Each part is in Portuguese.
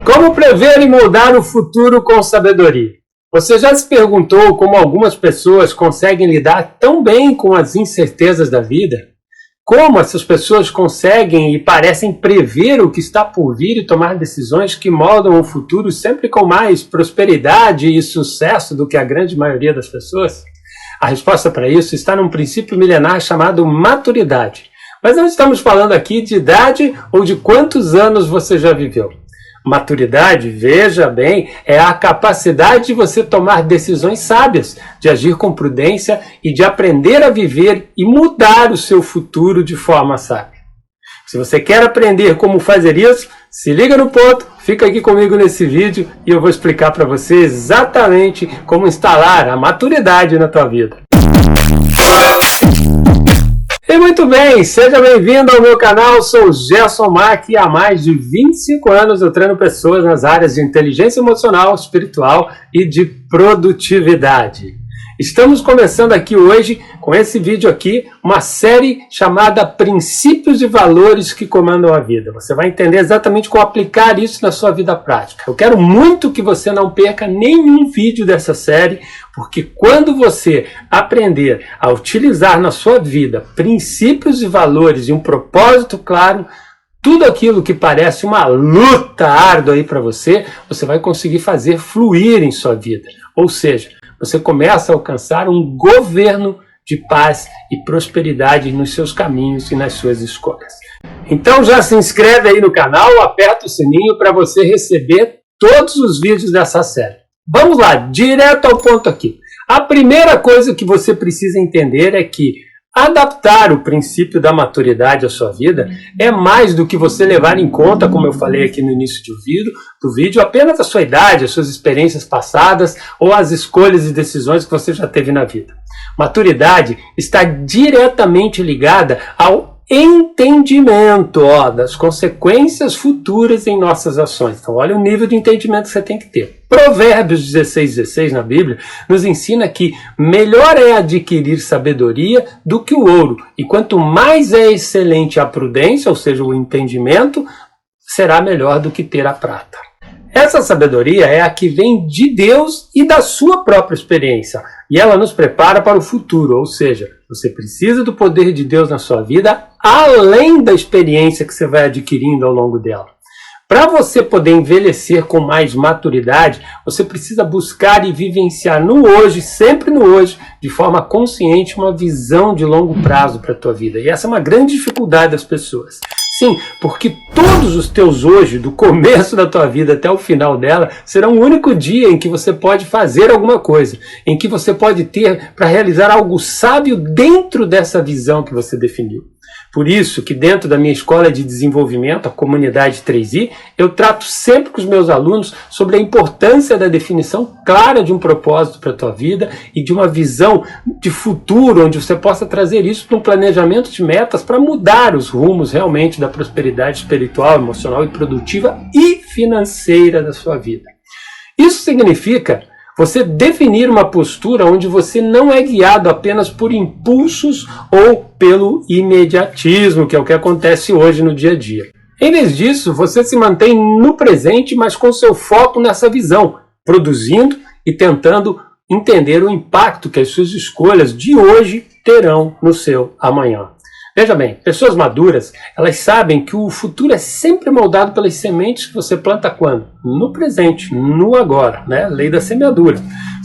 Como prever e moldar o futuro com sabedoria? Você já se perguntou como algumas pessoas conseguem lidar tão bem com as incertezas da vida? Como essas pessoas conseguem e parecem prever o que está por vir e tomar decisões que moldam o futuro sempre com mais prosperidade e sucesso do que a grande maioria das pessoas? A resposta para isso está num princípio milenar chamado maturidade. Mas não estamos falando aqui de idade ou de quantos anos você já viveu. Maturidade, veja bem, é a capacidade de você tomar decisões sábias, de agir com prudência e de aprender a viver e mudar o seu futuro de forma sábia. Se você quer aprender como fazer isso, se liga no ponto, fica aqui comigo nesse vídeo e eu vou explicar para você exatamente como instalar a maturidade na tua vida. E muito bem, seja bem-vindo ao meu canal, sou Gerson Mack e há mais de 25 anos eu treino pessoas nas áreas de inteligência emocional, espiritual e de produtividade. Estamos começando aqui hoje, com esse vídeo aqui, uma série chamada Princípios e Valores que Comandam a Vida. Você vai entender exatamente como aplicar isso na sua vida prática. Eu quero muito que você não perca nenhum vídeo dessa série, porque quando você aprender a utilizar na sua vida princípios e valores e um propósito claro, tudo aquilo que parece uma luta árdua aí para você, você vai conseguir fazer fluir em sua vida. Ou seja, você começa a alcançar um governo de paz e prosperidade nos seus caminhos e nas suas escolhas. Então já se inscreve aí no canal, aperta o sininho para você receber todos os vídeos dessa série. Vamos lá, direto ao ponto aqui. A primeira coisa que você precisa entender é que adaptar o princípio da maturidade à sua vida é mais do que você levar em conta, como eu falei aqui no início do vídeo, apenas a sua idade, as suas experiências passadas ou as escolhas e decisões que você já teve na vida. Maturidade está diretamente ligada ao entendimento das consequências futuras em nossas ações. Então olha o nível de entendimento que você tem que ter. Provérbios 16:16 na Bíblia nos ensina que melhor é adquirir sabedoria do que o ouro. E quanto mais é excelente a prudência, ou seja, o entendimento, será melhor do que ter a prata. Essa sabedoria é a que vem de Deus e da sua própria experiência. E ela nos prepara para o futuro, ou seja, você precisa do poder de Deus na sua vida, além da experiência que você vai adquirindo ao longo dela. Para você poder envelhecer com mais maturidade, você precisa buscar e vivenciar no hoje, sempre no hoje, de forma consciente, uma visão de longo prazo para a tua vida. E essa é uma grande dificuldade das pessoas. Sim, porque todos os teus hoje, do começo da tua vida até o final dela, será um único dia em que você pode fazer alguma coisa, em que você pode ter para realizar algo sábio dentro dessa visão que você definiu. Por isso que dentro da minha escola de desenvolvimento, a comunidade 3i, eu trato sempre com os meus alunos sobre a importância da definição clara de um propósito para a tua vida e de uma visão de futuro, onde você possa trazer isso para um planejamento de metas para mudar os rumos realmente da prosperidade espiritual, emocional e produtiva e financeira da sua vida. Isso significa você definir uma postura onde você não é guiado apenas por impulsos ou pelo imediatismo, que é o que acontece hoje no dia a dia. Em vez disso, você se mantém no presente, mas com seu foco nessa visão, produzindo e tentando entender o impacto que as suas escolhas de hoje terão no seu amanhã. Veja bem, pessoas maduras, elas sabem que o futuro é sempre moldado pelas sementes que você planta quando? No presente, no agora, né? Lei da semeadura.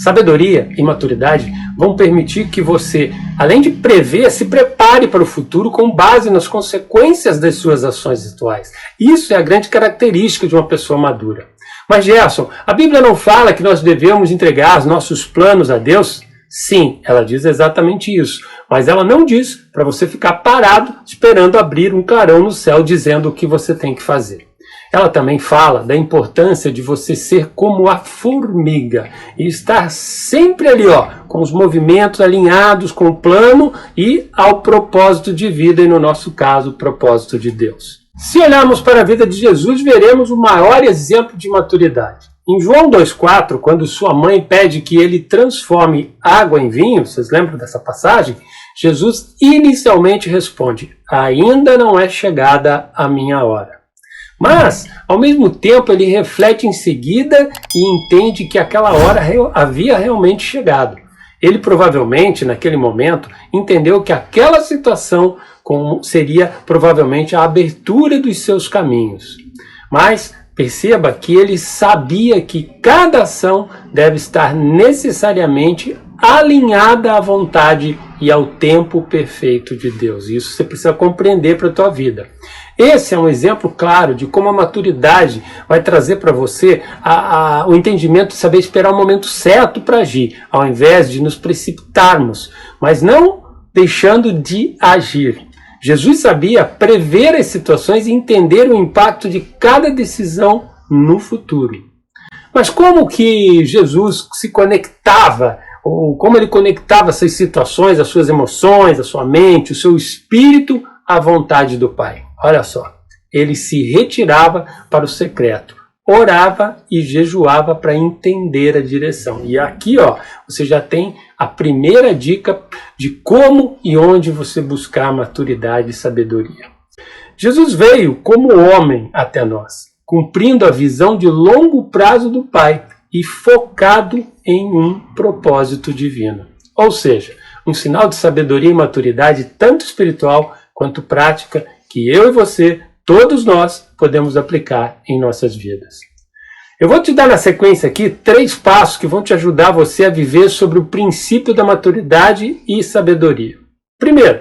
Sabedoria e maturidade vão permitir que você, além de prever, se prepare para o futuro com base nas consequências das suas ações atuais. Isso é a grande característica de uma pessoa madura. Mas Gerson, a Bíblia não fala que nós devemos entregar os nossos planos a Deus? Sim, ela diz exatamente isso, mas ela não diz para você ficar parado esperando abrir um clarão no céu dizendo o que você tem que fazer. Ela também fala da importância de você ser como a formiga e estar sempre ali, com os movimentos alinhados com o plano e ao propósito de vida e, no nosso caso, o propósito de Deus. Se olharmos para a vida de Jesus, veremos o maior exemplo de maturidade. Em João 2,4, quando sua mãe pede que ele transforme água em vinho, vocês lembram dessa passagem? Jesus inicialmente responde: ainda não é chegada a minha hora. Mas, ao mesmo tempo, ele reflete em seguida e entende que aquela hora havia realmente chegado. Ele provavelmente, naquele momento, entendeu que aquela situação seria provavelmente a abertura dos seus caminhos. Mas perceba que ele sabia que cada ação deve estar necessariamente alinhada à vontade e ao tempo perfeito de Deus. Isso você precisa compreender para a tua vida. Esse é um exemplo claro de como a maturidade vai trazer para você o entendimento de saber esperar o momento certo para agir, ao invés de nos precipitarmos, mas não deixando de agir. Jesus sabia prever as situações e entender o impacto de cada decisão no futuro. Mas como que Jesus se conectava, ou como ele conectava essas situações, as suas emoções, a sua mente, o seu espírito à vontade do Pai? Olha só, ele se retirava para o secreto, orava e jejuava para entender a direção. E aqui, você já tem a primeira dica de como e onde você buscar maturidade e sabedoria. Jesus veio como homem até nós, cumprindo a visão de longo prazo do Pai e focado em um propósito divino. Ou seja, um sinal de sabedoria e maturidade tanto espiritual quanto prática que eu e você, todos nós, podemos aplicar em nossas vidas. Eu vou te dar na sequência aqui 3 passos que vão te ajudar você a viver sobre o princípio da maturidade e sabedoria. Primeiro,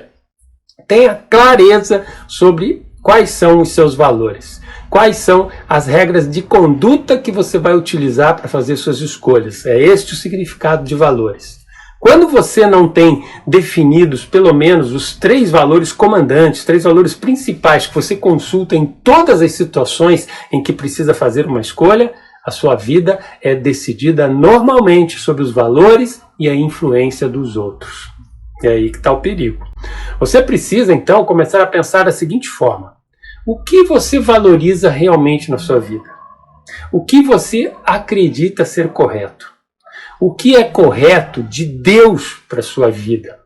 tenha clareza sobre quais são os seus valores. Quais são as regras de conduta que você vai utilizar para fazer suas escolhas. É este o significado de valores. Quando você não tem definidos pelo menos os 3 valores comandantes, 3 valores principais que você consulta em todas as situações em que precisa fazer uma escolha, a sua vida é decidida normalmente sobre os valores e a influência dos outros. É aí que está o perigo. Você precisa então começar a pensar da seguinte forma: o que você valoriza realmente na sua vida? O que você acredita ser correto? O que é correto de Deus para a sua vida?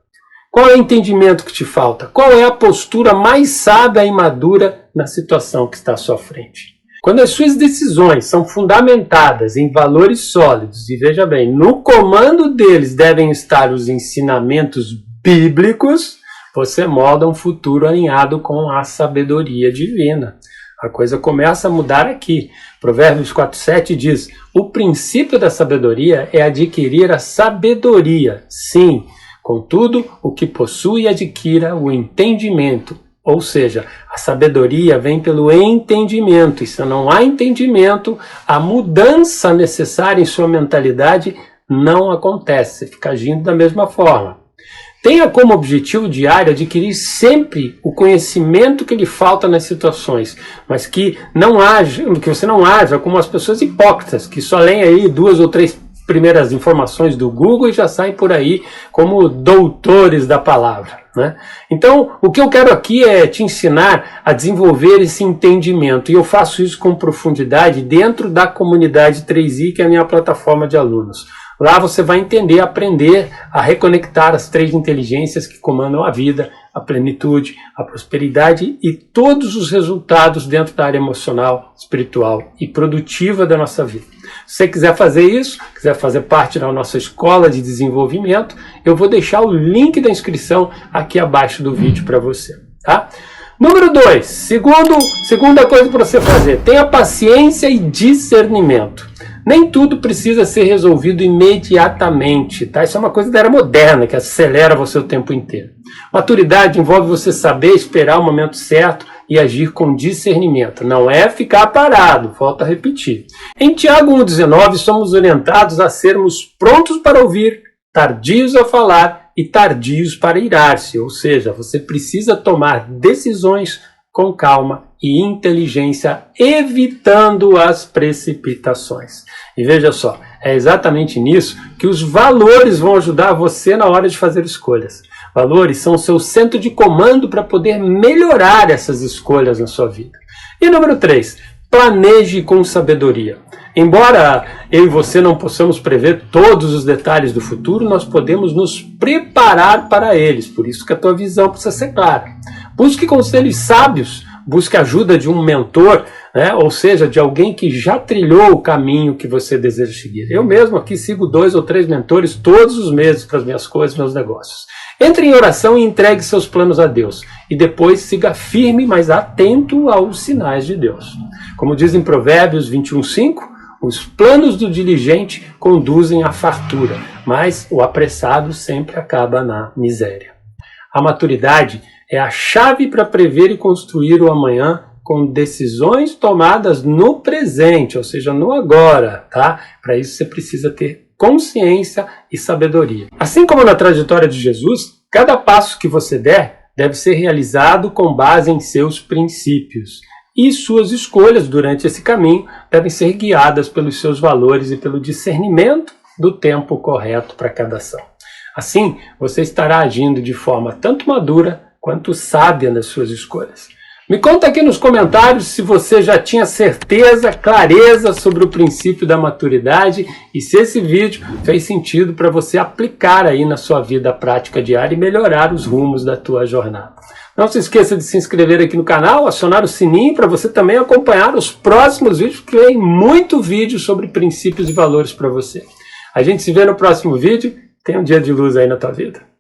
Qual é o entendimento que te falta? Qual é a postura mais sábia e madura na situação que está à sua frente? Quando as suas decisões são fundamentadas em valores sólidos, e veja bem, no comando deles devem estar os ensinamentos bíblicos, você molda um futuro alinhado com a sabedoria divina. A coisa começa a mudar aqui. Provérbios 4:7 diz: o princípio da sabedoria é adquirir a sabedoria. Sim, contudo, o que possui adquira o entendimento. Ou seja, a sabedoria vem pelo entendimento. E se não há entendimento, a mudança necessária em sua mentalidade não acontece. Você fica agindo da mesma forma. Tenha como objetivo diário adquirir sempre o conhecimento que lhe falta nas situações, mas que você não haja como as pessoas hipócritas, que só leem aí 2 ou 3 primeiras informações do Google e já saem por aí como doutores da palavra, né? Então, o que eu quero aqui é te ensinar a desenvolver esse entendimento, e eu faço isso com profundidade dentro da comunidade 3i, que é a minha plataforma de alunos. Lá você vai entender, aprender a reconectar as 3 inteligências que comandam a vida, a plenitude, a prosperidade e todos os resultados dentro da área emocional, espiritual e produtiva da nossa vida. Se você quiser fazer isso, quiser fazer parte da nossa escola de desenvolvimento, eu vou deixar o link da inscrição aqui abaixo do vídeo para você, tá? Número 2, segunda coisa para você fazer, tenha paciência e discernimento. Nem tudo precisa ser resolvido imediatamente, tá? Isso é uma coisa da era moderna, que acelera você o tempo inteiro. Maturidade envolve você saber esperar o momento certo e agir com discernimento. Não é ficar parado, volto a repetir. Em Tiago 1,19, somos orientados a sermos prontos para ouvir, tardios a falar e tardios para irar-se. Ou seja, você precisa tomar decisões com calma e inteligência, evitando as precipitações. E veja só, é exatamente nisso que os valores vão ajudar você na hora de fazer escolhas. Valores são o seu centro de comando para poder melhorar essas escolhas na sua vida. E número 3, planeje com sabedoria. Embora eu e você não possamos prever todos os detalhes do futuro, nós podemos nos preparar para eles. Por isso que a tua visão precisa ser clara. Busque conselhos sábios, busque a ajuda de um mentor né? Ou seja, de alguém que já trilhou o caminho que você deseja seguir. Eu mesmo aqui sigo 2 ou 3 mentores todos os meses para as minhas coisas, meus negócios. Entre em oração e entregue seus planos a Deus. E depois siga firme, mas atento aos sinais de Deus. Como diz em Provérbios 21:5, os planos do diligente conduzem à fartura, mas o apressado sempre acaba na miséria. A maturidade é a chave para prever e construir o amanhã com decisões tomadas no presente, ou seja, no agora, tá? Para isso você precisa ter consciência e sabedoria. Assim como na trajetória de Jesus, cada passo que você der deve ser realizado com base em seus princípios. E suas escolhas durante esse caminho devem ser guiadas pelos seus valores e pelo discernimento do tempo correto para cada ação. Assim, você estará agindo de forma tanto madura quanto sábia nas suas escolhas. Me conta aqui nos comentários se você já tinha certeza, clareza sobre o princípio da maturidade e se esse vídeo fez sentido para você aplicar aí na sua vida prática diária e melhorar os rumos da tua jornada. Não se esqueça de se inscrever aqui no canal, acionar o sininho para você também acompanhar os próximos vídeos, porque tem muito vídeo sobre princípios e valores para você. A gente se vê no próximo vídeo. Tenha um dia de luz aí na tua vida.